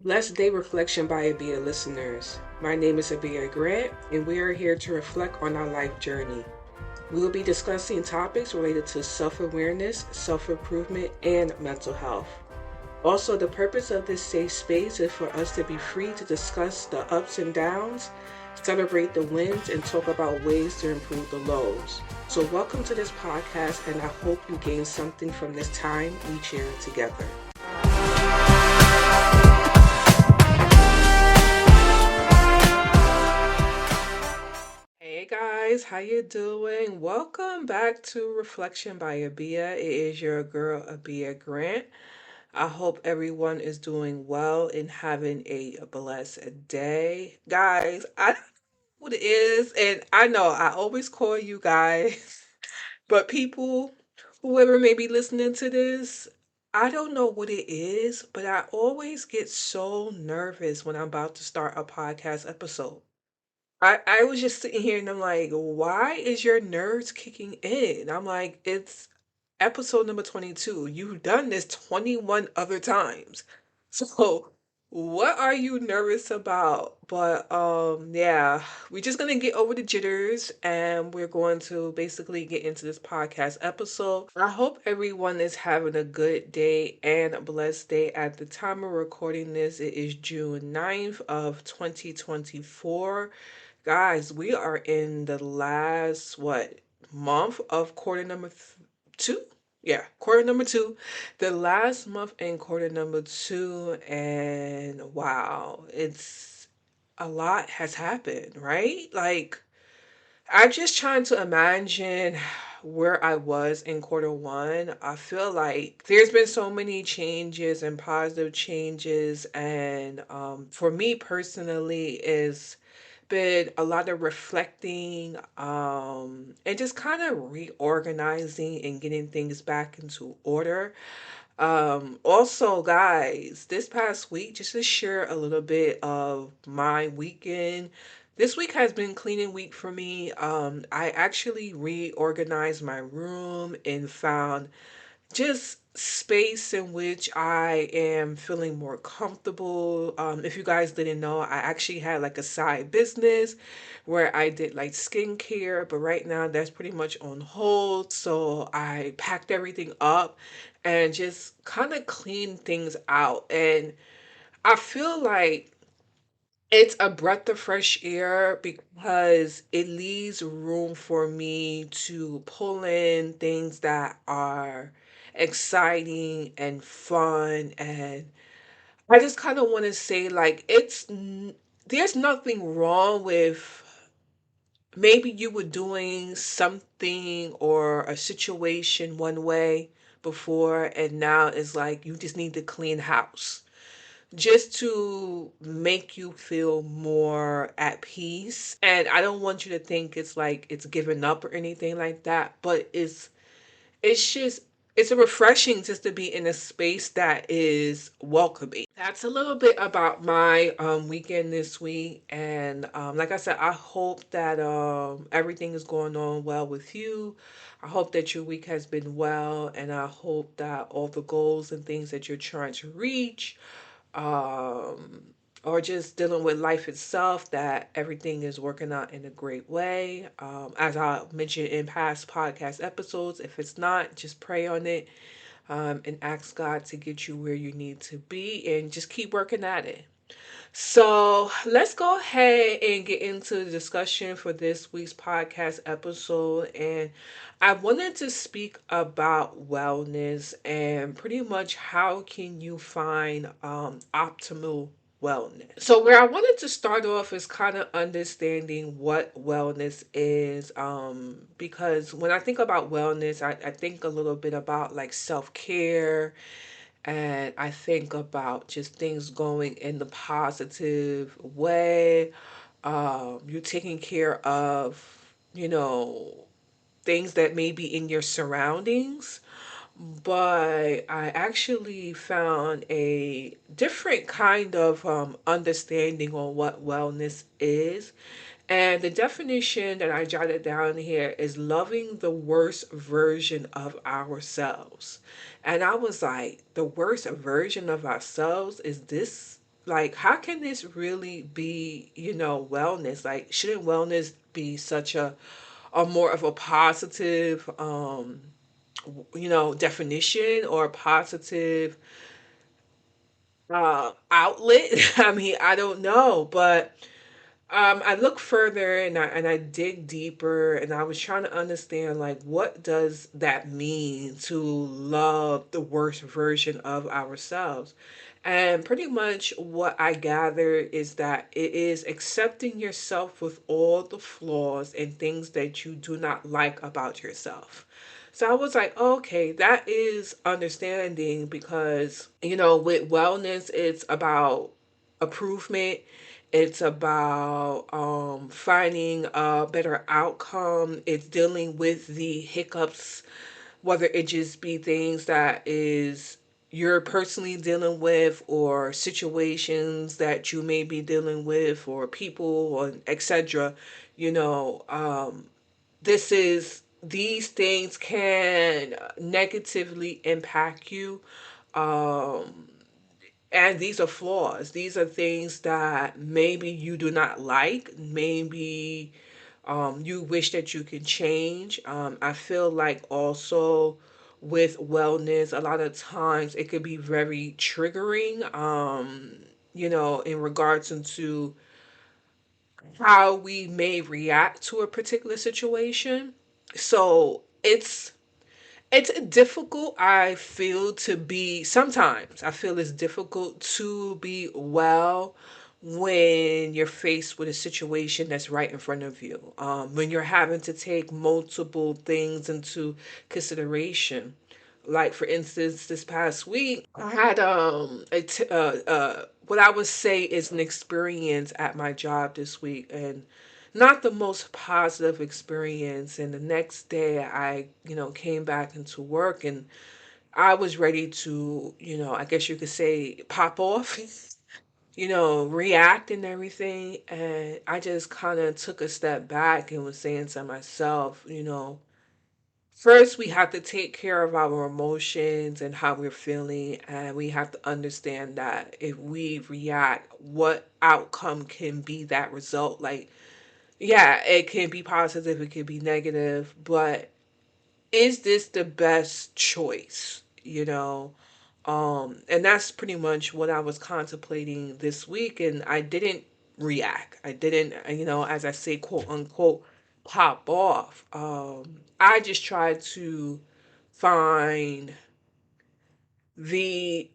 Blessed Day Reflection by Abia listeners. My name is Abia Grant, and we are here to reflect on our life journey. We will be discussing topics related to self awareness, self improvement, and mental health. Also, the purpose of this safe space is for us to be free to discuss the ups and downs, celebrate the wins, and talk about ways to improve the lows. So, welcome to this podcast, and I hope you gain something from this time we share together. Hey guys, how you doing? Welcome back to Reflection by Abia. It is your girl Abia Grant. I hope everyone is doing well and having a blessed day. Guys, I don't know what it is, and I know I always call you guys, but people, whoever may be listening to this, I don't know what it is, but I always get so nervous when I'm about to start a podcast episode. I was just sitting here and I'm like, why is your nerves kicking in? I'm like, it's episode number 22. You've done this 21 other times. So what are you nervous about? But yeah, we're just gonna get over the jitters and we're going to basically get into this podcast episode. I hope everyone is having a good day and a blessed day. At the time of recording this, it is June 9th of 2024. Guys, we are in the last, what, month of quarter number two? Yeah, quarter number two. The last month in quarter number two, and wow, it's a lot has happened, right? Like, I'm just trying to imagine where I was in quarter one. I feel like there's been so many changes and positive changes, and for me personally, is been a lot of reflecting and just kind of reorganizing and getting things back into order. Also, guys, this past week, just to share a little bit of my weekend. This week has been cleaning week for me. I actually reorganized my room and found just space in which I am feeling more comfortable. If you guys didn't know, I actually had like a side business where I did like skincare, but right now that's pretty much on hold. So I packed everything up and just kind of cleaned things out. And I feel like it's a breath of fresh air because it leaves room for me to pull in things that are exciting and fun. And I just kind of want to say, like, there's nothing wrong with maybe you were doing something or a situation one way before, and now it's like you just need to clean house just to make you feel more at peace. And I don't want you to think it's like it's giving up or anything like that, but it's just it's a refreshing just to be in a space that is welcoming. That's a little bit about my weekend this week, and like I said, I hope that everything is going on well with you. I hope that your week has been well, and I hope that all the goals and things that you're trying to reach um, or just dealing with life itself, that everything is working out in a great way. As I mentioned in past podcast episodes, if it's not, just pray on it and ask God to get you where you need to be and just keep working at it. So let's go ahead and get into the discussion for this week's podcast episode. And I wanted to speak about wellness and pretty much how can you find optimal wellness. So where I wanted to start off is kind of understanding what wellness is. Because when I think about wellness, I think a little bit about like self-care, and I think about just things going in the positive way. You're taking care of, you know, things that may be in your surroundings. But I actually found a different kind of understanding on what wellness is. And the definition that I jotted down here is loving the worst version of ourselves. And I was like, the worst version of ourselves is this? like, how can this really be, wellness? Like, shouldn't wellness be such a more of a positive, definition or positive outlet? I mean, I don't know, but I look further and I dig deeper, and I was trying to understand, like, what does that mean to love the worst version of ourselves? And pretty much what I gather is that it is accepting yourself with all the flaws and things that you do not like about yourself. So I was like, okay, that is understanding, because, with wellness, it's about improvement. It's about finding a better outcome. It's dealing with the hiccups, whether it just be things that is you're personally dealing with, or situations that you may be dealing with, or people, or etc. You know, these things can negatively impact you. Um, and these are flaws. These are things that maybe you do not like. Maybe you wish that you can change. I feel like also with wellness, a lot of times it could be very triggering, in regards into how we may react to a particular situation. So it's difficult, I feel, to be, sometimes I feel it's difficult to be well when you're faced with a situation that's right in front of you. When you're having to take multiple things into consideration. Like, for instance, this past week, I had what I would say is an experience at my job this week, and not the most positive experience. And the next day, I came back into work, and I was ready to, I guess you could say, pop off, react and everything. And I just kind of took a step back and was saying to myself, first, we have to take care of our emotions and how we're feeling, and we have to understand that if we react, what outcome can be that result. Like, yeah, it can be positive, it can be negative, but is this the best choice? And that's pretty much what I was contemplating this week, and I didn't react. I didn't, as I say, quote unquote, pop off. I just tried to find the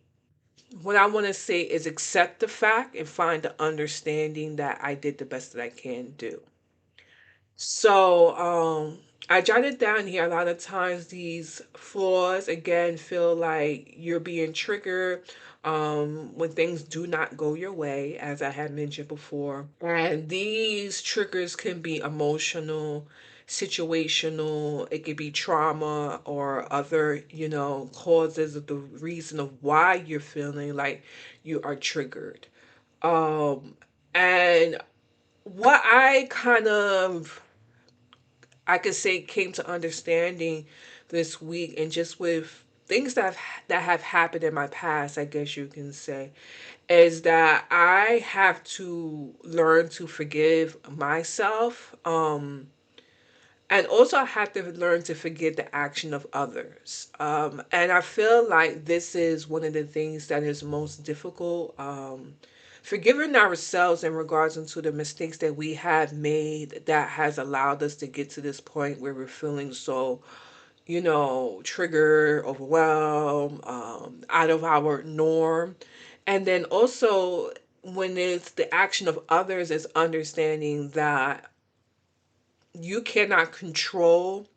what I want to say is accept the fact and find the understanding that I did the best that I can do. So, I jotted down here, a lot of times these flaws again feel like you're being triggered when things do not go your way, as I had mentioned before. And these triggers can be emotional, situational, it could be trauma or other, causes of the reason of why you're feeling like you are triggered. Um, and what I could say came to understanding this week, and just with things that have happened in my past, I guess you can say, is that I have to learn to forgive myself. And also, I have to learn to forgive the action of others. And I feel like this is one of the things that is most difficult. Forgiving ourselves in regards into the mistakes that we have made that has allowed us to get to this point where we're feeling so, triggered, overwhelmed, out of our norm. And then also, when it's the action of others, is understanding that you cannot control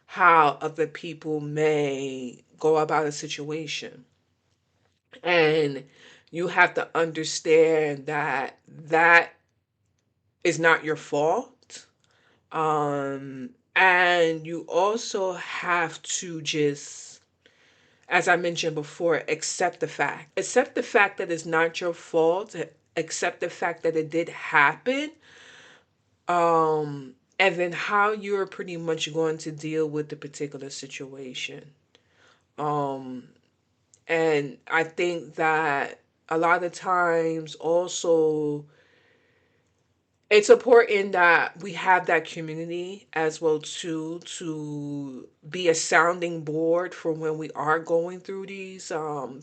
how other people may go about a situation. And you have to understand that that is not your fault. And you also have to just, as I mentioned before, accept the fact. Accept the fact that it's not your fault. Accept the fact that it did happen. And then how you're pretty much going to deal with the particular situation. Um, and I think that a lot of times also it's important that we have that community as well too, to be a sounding board for when we are going through these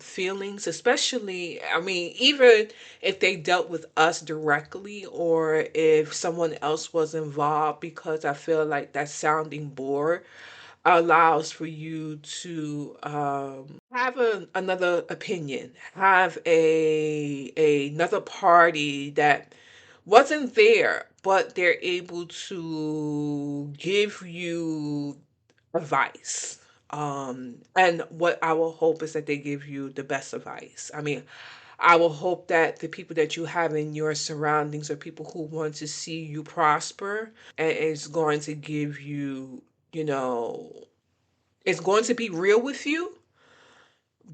feelings, especially, I mean, even if they dealt with us directly or if someone else was involved, because I feel like that sounding board allows for you to have another opinion, have another party that wasn't there, but they're able to give you advice. And what I will hope is that they give you the best advice. I mean, I will hope that the people that you have in your surroundings are people who want to see you prosper and is going to give you, you know, it's going to be real with you,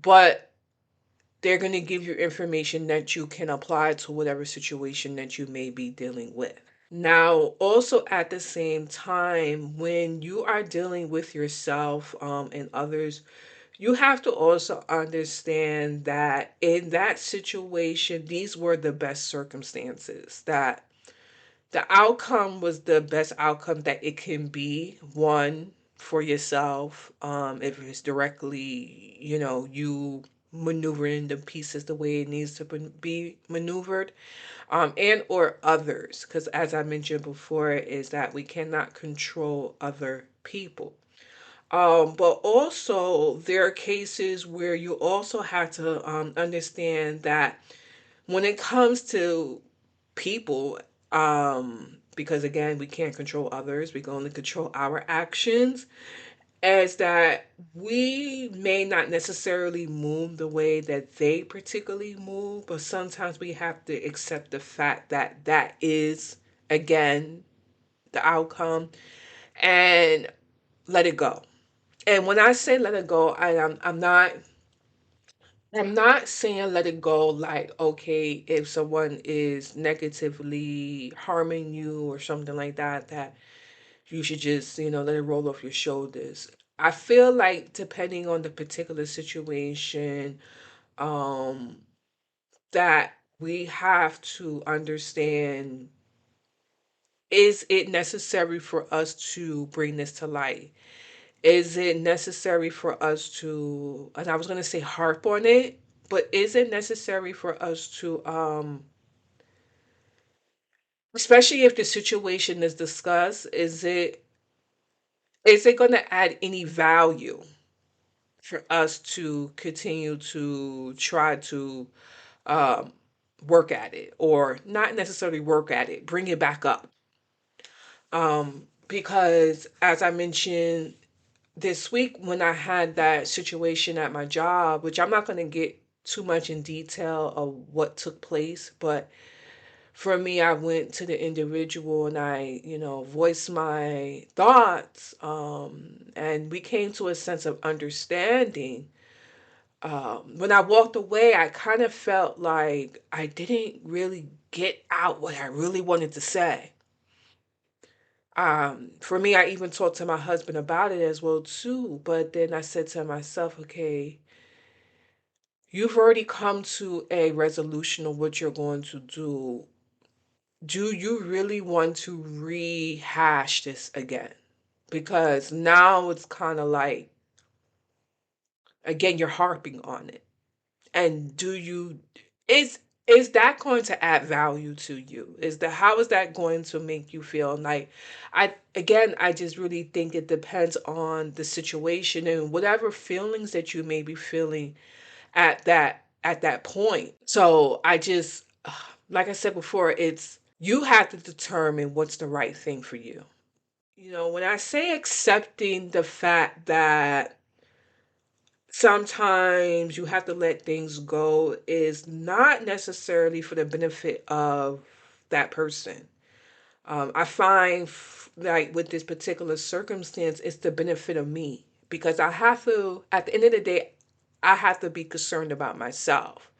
but they're going to give you information that you can apply to whatever situation that you may be dealing with. Now, also at the same time, when you are dealing with yourself and others, you have to also understand that in that situation, these were the best circumstances, that the outcome was the best outcome that it can be, one, for yourself, if it's directly, you maneuvering the pieces the way it needs to be maneuvered, and or others, because as I mentioned before, is that we cannot control other people. But also there are cases where you also have to understand that when it comes to people, because again, we can't control others, we can only control our actions, as that we may not necessarily move the way that they particularly move, but sometimes we have to accept the fact that that is, again, the outcome, and let it go. And when I say let it go, I'm not saying let it go like, okay, if someone is negatively harming you or something like that, that you should just, let it roll off your shoulders. I feel like depending on the particular situation, um, that we have to understand, is it necessary for us to bring this to light? Is it necessary for us to, and I was going to say harp on it, but is it necessary for us to, especially if the situation is discussed, is it going to add any value for us to continue to try to um, work at it, or not necessarily work at it, bring it back up? Because as I mentioned this week, when I had that situation at my job, which I'm not going to get too much in detail of what took place, but for me, I went to the individual and I, voiced my thoughts, and we came to a sense of understanding. When I walked away, I kind of felt like I didn't really get out what I really wanted to say. For me, I even talked to my husband about it as well too. But then I said to myself, okay, you've already come to a resolution of what you're going to do. Do you really want to rehash this again? Because now it's kind of like, again, you're harping on it. And is is that going to add value to you? How is that going to make you feel? Like, I just really think it depends on the situation and whatever feelings that you may be feeling at that point. So I just, like I said before, it's, you have to determine what's the right thing for you. When I say accepting the fact that sometimes you have to let things go, is not necessarily for the benefit of that person. I find like with this particular circumstance, it's the benefit of me, because I have to, at the end of the day, I have to be concerned about myself.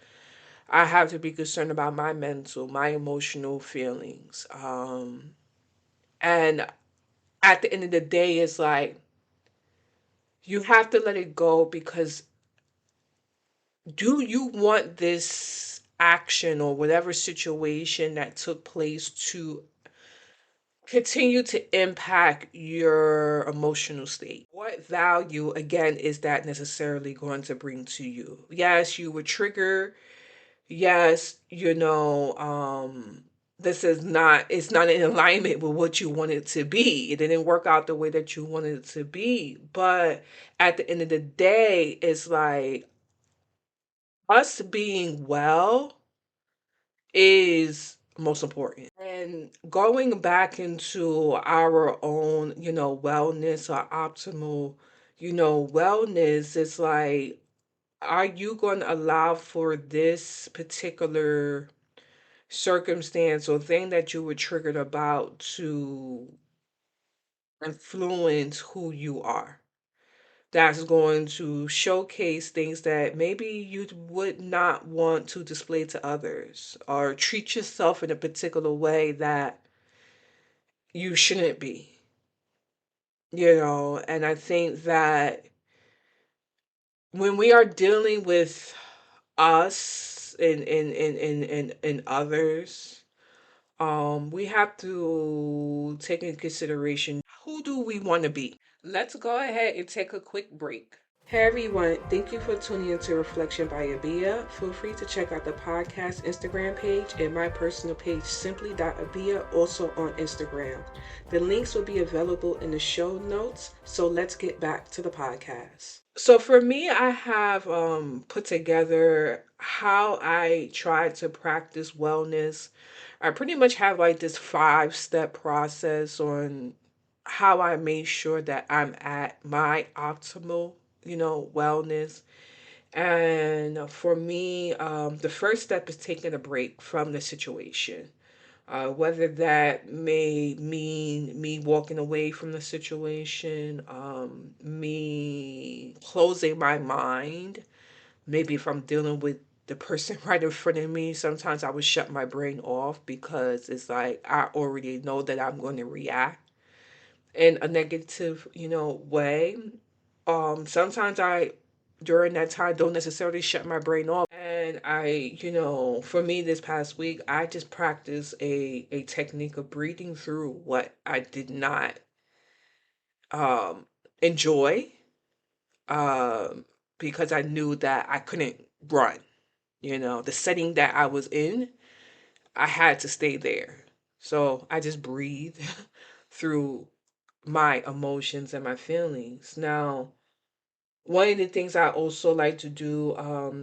I have to be concerned about my mental, my emotional feelings. And at the end of the day, it's like you have to let it go, because do you want this action or whatever situation that took place to continue to impact your emotional state. What value, again, is that necessarily going to bring to you? Yes, you were triggered. Yes, this is not, it's not in alignment with what you want it to be. It didn't work out the way that you wanted it to be. But at the end of the day, it's like us being well is most important. And going back into our own, wellness or optimal, wellness is like, are you going to allow for this particular circumstance or thing that you were triggered about to influence who you are? That's going to showcase things that maybe you would not want to display to others or treat yourself in a particular way that you shouldn't be, and I think that when we are dealing with us and others, we have to take into consideration, who do we want to be? Let's go ahead and take a quick break. Hey everyone, thank you for tuning into Reflection by Abia. Feel free to check out the podcast Instagram page and my personal page, simply.abia, also on Instagram. The links will be available in the show notes, so let's get back to the podcast. So for me, I have put together how I try to practice wellness. I pretty much have like this 5-step process on how I make sure that I'm at my optimal, wellness. And for me, the first step is taking a break from the situation. Whether that may mean me walking away from the situation, me closing my mind. Maybe if I'm dealing with the person right in front of me, sometimes I would shut my brain off because it's like I already know that I'm going to react in a negative, way. Sometimes I, during that time, don't necessarily shut my brain off. And I, for me this past week, I just practiced a technique of breathing through what I did not um, enjoy, um, because I knew that I couldn't run. The setting that I was in, I had to stay there. So I just breathe through my emotions and my feelings. Now, one of the things I also like to do,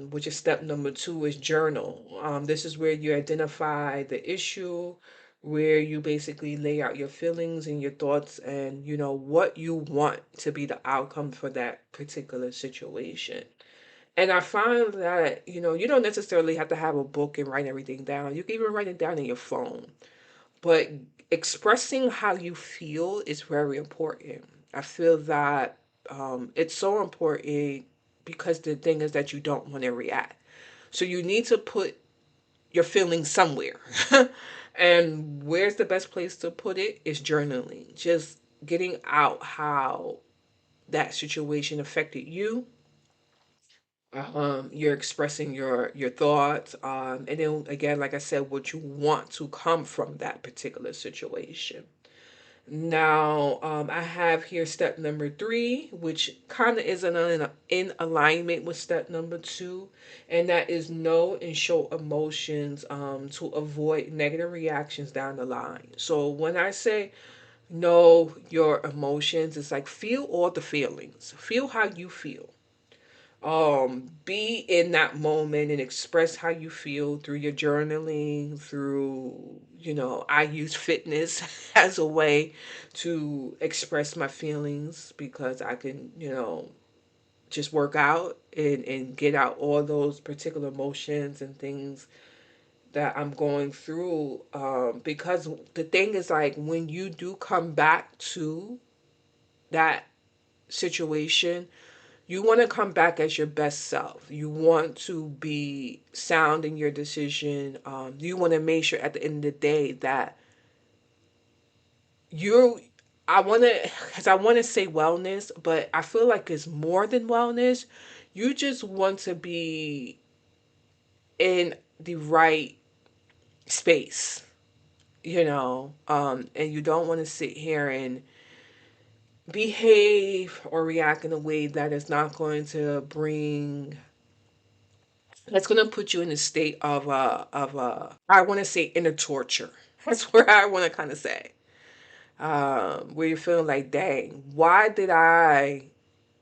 which is step number 2, is journal. This is where you identify the issue, where you basically lay out your feelings and your thoughts and, what you want to be the outcome for that particular situation. And I find that, you don't necessarily have to have a book and write everything down. You can even write it down in your phone. But expressing how you feel is very important. I feel that it's so important because the thing is that you don't want to react. So you need to put your feelings somewhere. And where's the best place to put it? Is journaling. Just getting out how that situation affected you. You're expressing your thoughts, and then again, like I said, what you want to come from that particular situation. Now, I have here step number 3, which kind of is in alignment with step number 2, and that is know and show emotions, to avoid negative reactions down the line. So when I say know your emotions, it's like feel all the feelings, feel how you feel, be in that moment and express how you feel through your journaling, through, I use fitness as a way to express my feelings because I can, just work out and get out all those particular emotions and things that I'm going through, because the thing is, like, when you do come back to that situation, you want to come back as your best self. You want to be sound in your decision. You want to make sure at the end of the day that you're, because I want to say wellness, but I feel like it's more than wellness. You just want to be in the right space, and you don't want to sit here and behave or react in a way that is not going to bring that's going to put you in a state of I want to say inner torture. That's where I want to kind of say, where you're feeling like, dang, why did I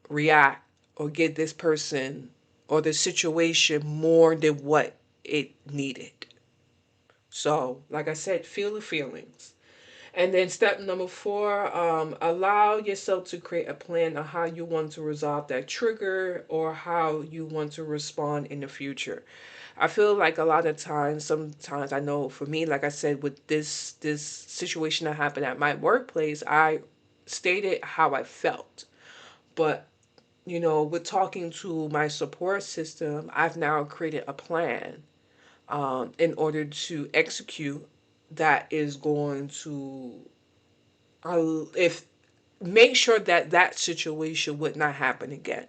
react or get this person or the situation more than what it needed? So, like I said, feel the feelings. And then step number four, allow yourself to create a plan on how you want to resolve that trigger or how you want to respond in the future. I feel like a lot of times, sometimes I know for me, like I said, with this situation that happened at my workplace, I stated how I felt. But with talking to my support system, I've now created a plan in order to execute that is going to if make sure that that situation would not happen again.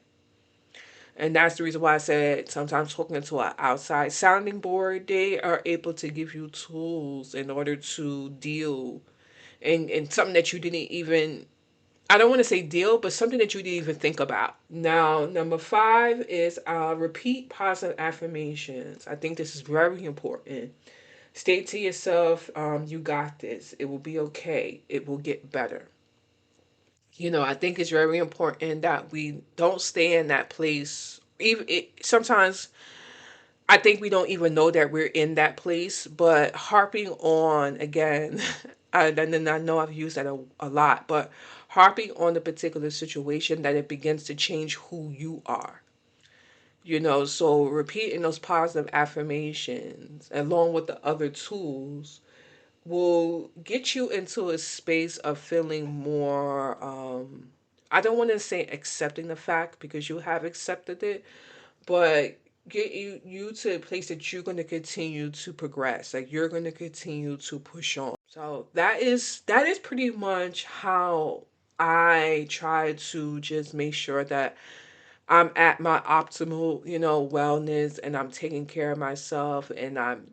And that's the reason why I said sometimes talking to an outside sounding board, they are able to give you tools in order to deal and something that you didn't even, I don't want to say deal, but something that you didn't even think about. Now, number five is repeat positive affirmations. I think this is very important. State to yourself, you got this. It will be okay. It will get better. I think it's very important that we don't stay in that place. Even sometimes I think we don't even know that we're in that place, but harping on again, and I know I've used that a lot, but harping on the particular situation that it begins to change who you are. So repeating those positive affirmations along with the other tools will get you into a space of feeling more I don't want to say accepting the fact because you have accepted it, but get you to a place that you're going to continue to progress, like you're going to continue to push on. So that is pretty much how I try to just make sure that I'm at my optimal, wellness, and I'm taking care of myself, and I'm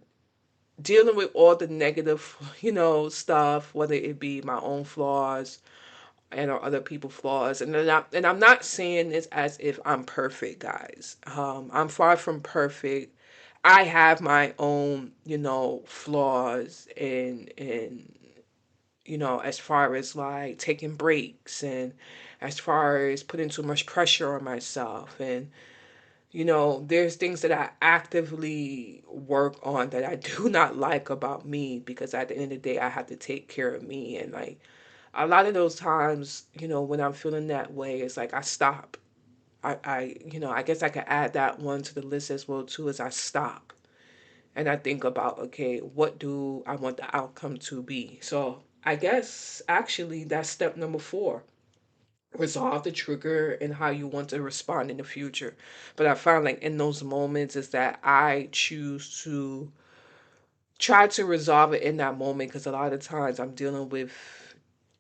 dealing with all the negative, stuff, whether it be my own flaws and or other people's flaws. And I'm not saying this as if I'm perfect, guys. I'm far from perfect. I have my own, flaws and as far as like taking breaks and as far as putting too much pressure on myself and there's things that I actively work on that I do not like about me because at the end of the day, I have to take care of me. And like a lot of those times, when I'm feeling that way, it's like I stop. I guess I could add that one to the list as well too, is I stop and I think about, okay, what do I want the outcome to be? So I guess actually that's step number four, resolve the trigger and how you want to respond in the future. But I found like in those moments is that I choose to try to resolve it in that moment because a lot of times I'm dealing with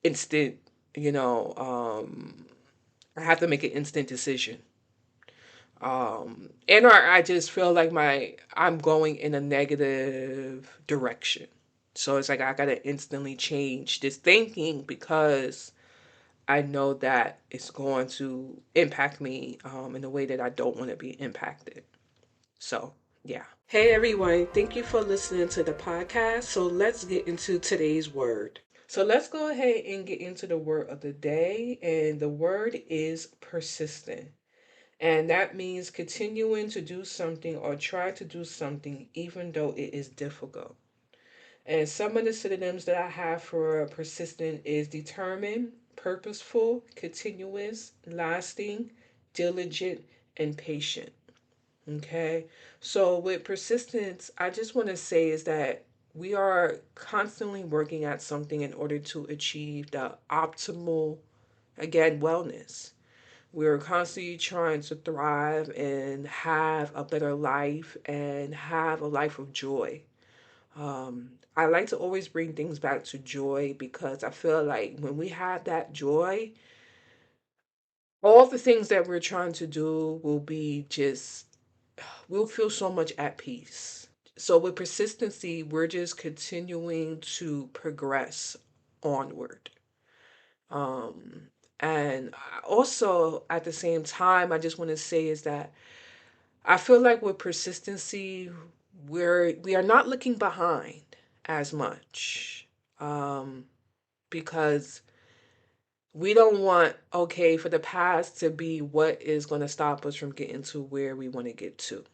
instant, you know, um, I have to make an instant decision. And or I just feel like I'm going in a negative direction. So it's like I gotta instantly change this thinking because I know that it's going to impact me in a way that I don't want to be impacted. So, yeah. Hey everyone, thank you for listening to the podcast. So, let's get into today's word. So, let's go ahead and get into the word of the day. And the word is persistent. And that means continuing to do something or try to do something even though it is difficult. And some of the synonyms that I have for persistent is determined, purposeful, continuous, lasting, diligent, and patient. Okay. So with persistence, I just want to say is that we are constantly working at something in order to achieve the optimal, again, wellness. We're constantly trying to thrive and have a better life and have a life of joy. I like to always bring things back to joy because I feel like when we have that joy, all the things that we're trying to do will be just, we'll feel so much at peace. So with persistency, we're just continuing to progress onward. Um, and also at the same time, I just want to say is that I feel like with persistency, we are not looking behind as much. Um, because we don't want, okay, for the past to be what is going to stop us from getting to where we want to get to.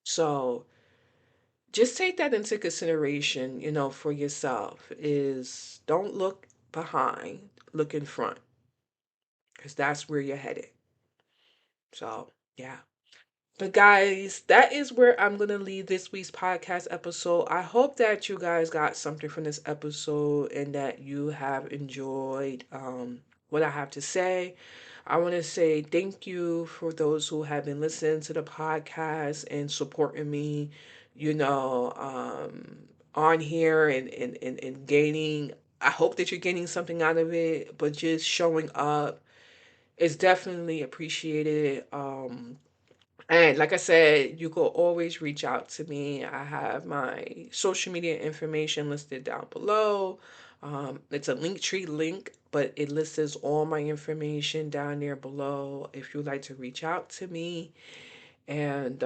So just take that into consideration, for yourself is don't look behind, look in front, because that's where you're headed. So, yeah. But guys, that is where I'm going to leave this week's podcast episode. I hope that you guys got something from this episode and that you have enjoyed what I have to say. I want to say thank you for those who have been listening to the podcast and supporting me, on here and gaining. I hope that you're getting something out of it, but just showing up is definitely appreciated. And like I said, you can always reach out to me. I have my social media information listed down below. It's a Linktree link, but it lists all my information down there below if you'd like to reach out to me. And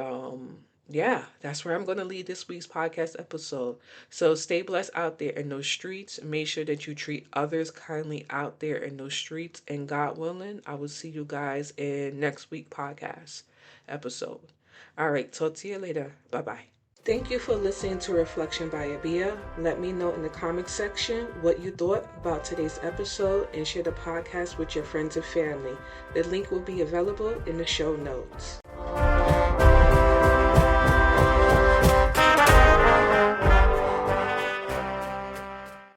yeah, that's where I'm going to leave this week's podcast episode. So stay blessed out there in those streets. Make sure that you treat others kindly out there in those streets. And God willing, I will see you guys in next week podcast episode. All right, talk to you later. Bye bye. Thank you for listening to Reflection by Abia. Let me know in the comments section what you thought about today's episode and share the podcast with your friends and family. The link will be available in the show notes.